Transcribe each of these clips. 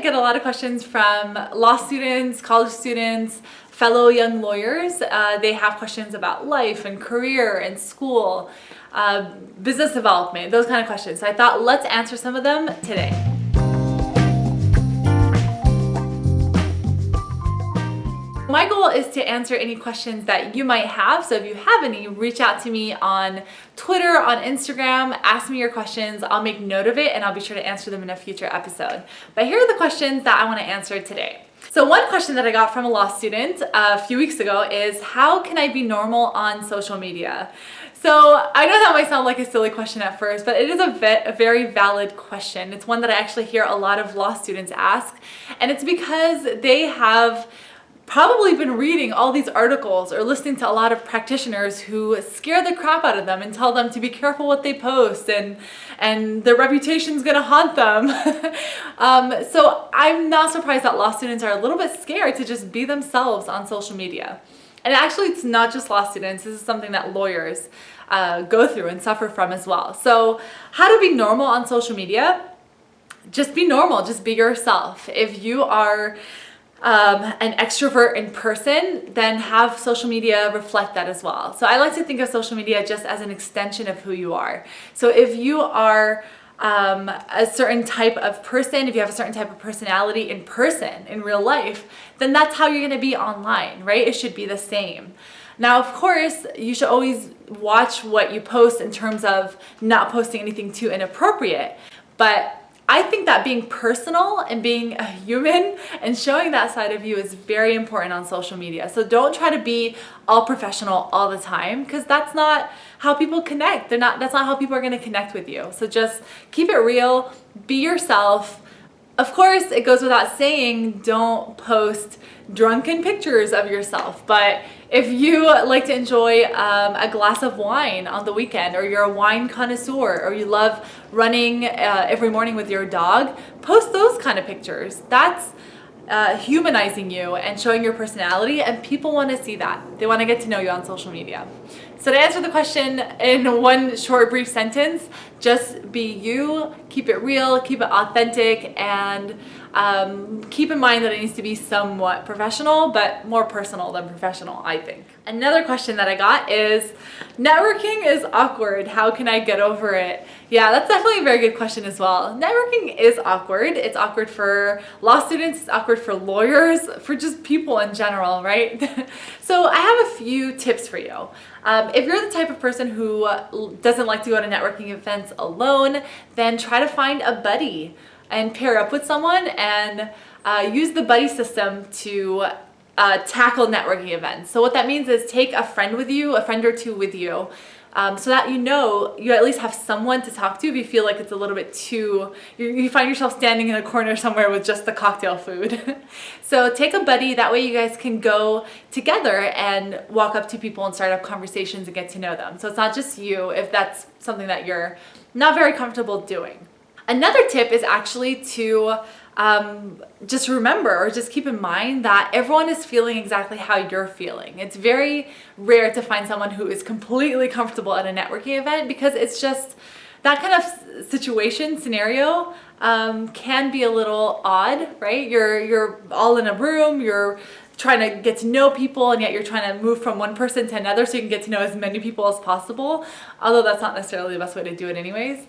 get a lot of questions from law students, college students, fellow young lawyers. They have questions about life and career and school, business development, those kind of questions. So I thought let's answer some of them today. My goal is to answer any questions that you might have. So if you have any, reach out to me on Twitter, on Instagram, ask me your questions. I'll make note of it and I'll be sure to answer them in a future episode. But here are the questions that I want to answer today. So one question that I got from a law student a few weeks ago is, how can I be normal on social media? So I know that might sound like a silly question at first, but it is a very valid question. It's one that I actually hear a lot of law students ask, and it's because they have probably been reading all these articles or listening to a lot of practitioners who scare the crap out of them and tell them to be careful what they post and their reputation's gonna haunt them. So I'm not surprised that law students are a little bit scared to just be themselves on social media. And actually, it's not just law students. This is something that lawyers go through and suffer from as well. So how to be normal on social media? Just be normal, just be yourself. If you are an extrovert in person, then have social media reflect that as well. So I like to think of social media just as an extension of who you are. So if you are a certain type of person, if you have a certain type of personality in person, in real life, then that's how you're going to be online, right? It should be the same. Now, of course, you should always watch what you post in terms of not posting anything too inappropriate, but I think that being personal and being a human and showing that side of you is very important on social media. So don't try to be all professional all the time, because that's not how people connect. That's not how people are going to connect with you. So just keep it real, be yourself. Of course, it goes without saying, don't post drunken pictures of yourself, but if you like to enjoy a glass of wine on the weekend, or you're a wine connoisseur, or you love running every morning with your dog, post those kind of pictures. That's humanizing you and showing your personality, and people want to see that. They want to get to know you on social media. So to answer the question in one short, brief sentence, just be you, keep it real, keep it authentic, and keep in mind that it needs to be somewhat professional, but more personal than professional, I think. Another question that I got is, networking is awkward. How can I get over it? Yeah, that's definitely a very good question as well. Networking is awkward. It's awkward for law students, it's awkward for lawyers, for just people in general, right? So I have a few tips for you. If you're the type of person who doesn't like to go to networking events alone, then try to find a buddy and pair up with someone and use the buddy system to tackle networking events. So what that means is take a friend with you, a friend or two with you, so that you at least have someone to talk to if you feel like it's a little bit too, you find yourself standing in a corner somewhere with just the cocktail food. So take a buddy, that way you guys can go together and walk up to people and start up conversations and get to know them. So it's not just you if that's something that you're not very comfortable doing. Another tip is actually to just remember, or just keep in mind, that everyone is feeling exactly how you're feeling. It's very rare to find someone who is completely comfortable at a networking event, because it's just that kind of scenario can be a little odd, right? You're all in a room, you're trying to get to know people, and yet you're trying to move from one person to another so you can get to know as many people as possible, although that's not necessarily the best way to do it anyways.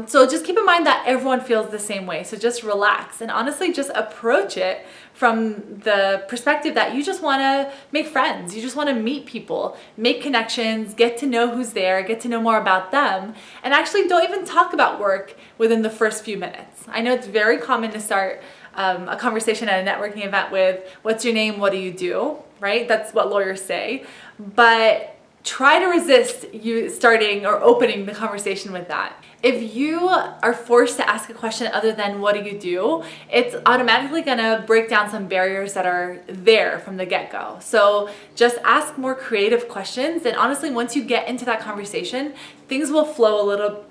So just keep in mind that everyone feels the same way. So just relax and honestly just approach it from the perspective that you just want to make friends. You just want to meet people, make connections, get to know who's there, get to know more about them, and actually don't even talk about work within the first few minutes. I know it's very common to start a conversation at a networking event with, what's your name, what do you do, right? That's what lawyers say. But try to resist you starting or opening the conversation with that. If you are forced to ask a question other than what do you do, it's automatically gonna break down some barriers that are there from the get-go. So just ask more creative questions, and honestly, once you get into that conversation, things will flow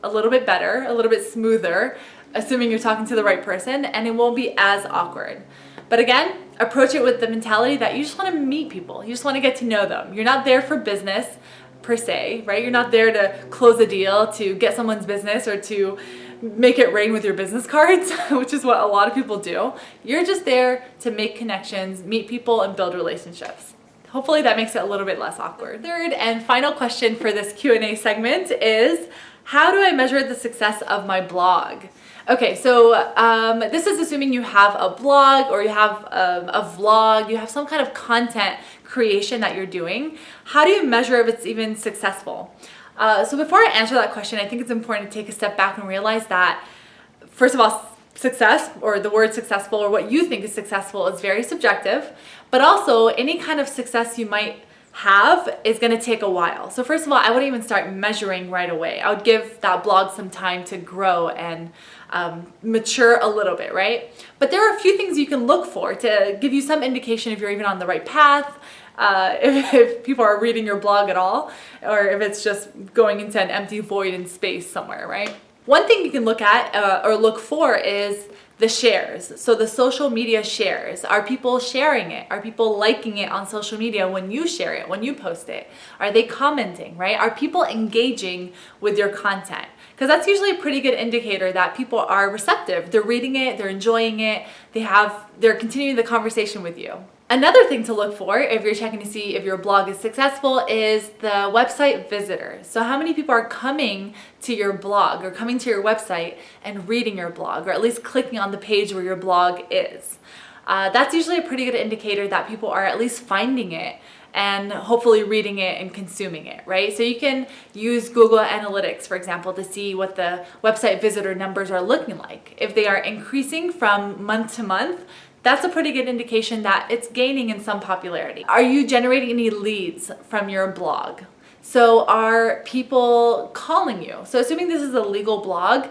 a little bit better, a little bit smoother, assuming you're talking to the right person, and it won't be as awkward. But again, approach it with the mentality that you just want to meet people. You just want to get to know them. You're not there for business per se, right? You're not there to close a deal, to get someone's business, or to make it rain with your business cards, which is what a lot of people do. You're just there to make connections, meet people, and build relationships. Hopefully that makes it a little bit less awkward. Third and final question for this Q&A segment is, how do I measure the success of my blog? Okay, so this is assuming you have a blog or you have a vlog, you have some kind of content creation that you're doing. How do you measure if it's even successful? So before I answer that question, I think it's important to take a step back and realize that, first of all, success, or the word successful, or what you think is successful, is very subjective, but also any kind of success you might have is going to take a while. So first of all, I wouldn't even start measuring right away. I would give that blog some time to grow and mature a little bit, right? But there are a few things you can look for to give you some indication if you're even on the right path, if people are reading your blog at all, or if it's just going into an empty void in space somewhere, right? One thing you can look at or look for is the shares. So the social media shares. Are people sharing it? Are people liking it on social media when you share it, when you post it? Are they commenting, right? Are people engaging with your content? Because that's usually a pretty good indicator that people are receptive. They're reading it, they're enjoying it, they're continuing the conversation with you. Another thing to look for if you're checking to see if your blog is successful is the website visitors. So how many people are coming to your blog or coming to your website and reading your blog, or at least clicking on the page where your blog is. That's usually a pretty good indicator that people are at least finding it and hopefully reading it and consuming it, right? So you can use Google Analytics, for example, to see what the website visitor numbers are looking like. If they are increasing from month to month, that's a pretty good indication that it's gaining in some popularity. Are you generating any leads from your blog? So are people calling you? So assuming this is a legal blog,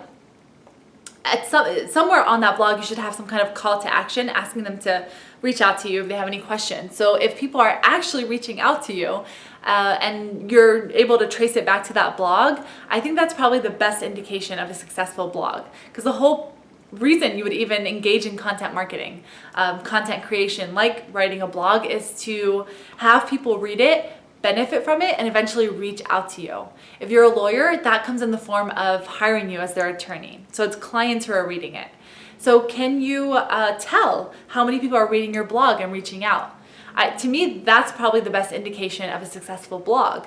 somewhere on that blog you should have some kind of call to action asking them to reach out to you if they have any questions. So if people are actually reaching out to you and you're able to trace it back to that blog, I think that's probably the best indication of a successful blog, because the whole reason you would even engage in content marketing, content creation, like writing a blog, is to have people read it, benefit from it, and eventually reach out to you. If you're a lawyer, that comes in the form of hiring you as their attorney. So it's clients who are reading it. So can you tell how many people are reading your blog and reaching out? To me, that's probably the best indication of a successful blog,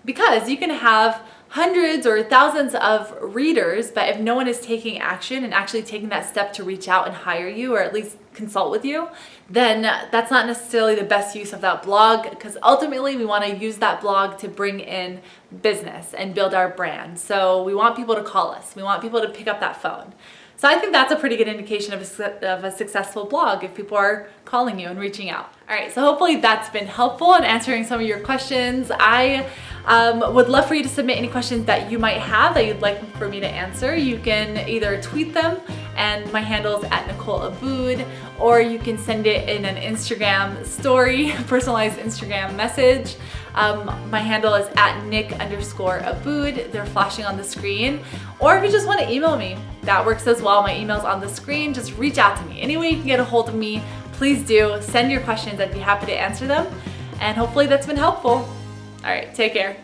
because you can have hundreds or thousands of readers, but if no one is taking action and actually taking that step to reach out and hire you, or at least consult with you, then that's not necessarily the best use of that blog, because ultimately we want to use that blog to bring in business and build our brand. So we want people to call us. We want people to pick up that phone. So I think that's a pretty good indication of a successful blog, if people are calling you and reaching out. All right, so hopefully that's been helpful in answering some of your questions. I would love for you to submit any questions that you might have that you'd like for me to answer. You can either tweet them, and my handle is @Nicole Abboud, or you can send it in an Instagram story, personalized Instagram message. My handle is @Nick_Abboud. They're flashing on the screen. Or if you just want to email me, that works as well. My email's on the screen. Just reach out to me. Any way you can get a hold of me, please do. Send your questions. I'd be happy to answer them. And hopefully that's been helpful. All right, take care.